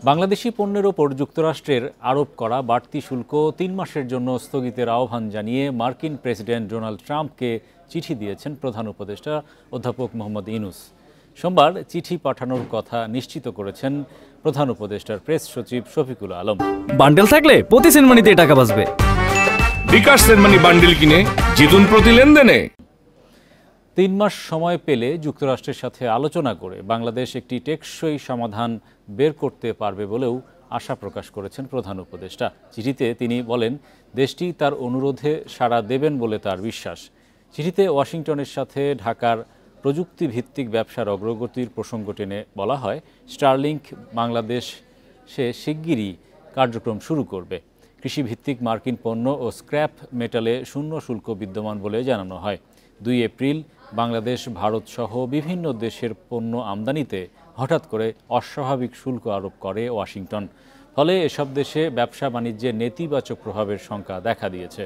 বাংলাদেশি পণ্যের ওপর যুক্তরাষ্ট্রের আরোপ করা বাড়তি শুল্ক ৩ মাসের জন্য স্থগিতের আহ্বান জানিয়ে মার্কিন প্রেসিডেন্ট ডোনাল্ড ট্রাম্পকে চিঠি দিয়েছেন প্রধান উপদেষ্টা অধ্যাপক মোহাম্মদ ইউনূস। সোমবার চিঠি পাঠানোর কথা নিশ্চিত করেছেন প্রধান উপদেষ্টার প্রেস সচিব শফিকুল আলম। বান্ডেল থাকলে প্রতি সেনমানিতে টাকা বাঁচবে। বিকাশ সেনমানি বান্ডেল কিনে জিতুন প্রতি লেনদেনে। ৩ মাস সময় পেলে যুক্তরাষ্ট্রের সাথে আলোচনা করে বাংলাদেশ একটি টেকসই সমাধান বের করতে পারবে বলেও আশা প্রকাশ করেছেন প্রধান উপদেষ্টা। চিঠিতে তিনি বলেন, দেশটি তার অনুরোধে সাড়া দেবেন বলে তার বিশ্বাস। চিঠিতে ওয়াশিংটনের সাথে ঢাকার প্রযুক্তিভিত্তিক ব্যবসার অগ্রগতির প্রসঙ্গ টেনে বলা হয়, স্টারলিংক বাংলাদেশে শিগগিরই কার্যক্রম শুরু করবে। কৃষিভিত্তিক মার্কিন পণ্য ও স্ক্র্যাপ মেটালে শূন্য শুল্ক বিদ্যমান বলে জানানো হয়। ২ এপ্রিল বাংলাদেশ, ভারত সহ বিভিন্ন দেশের পণ্য আমদানিতে হঠাৎ করে অস্বাভাবিক শুল্ক আরোপ করে ওয়াশিংটন। ফলে এসব দেশে ব্যবসা বাণিজ্যে নেতিবাচক প্রভাবের শঙ্কা দেখা দিয়েছে।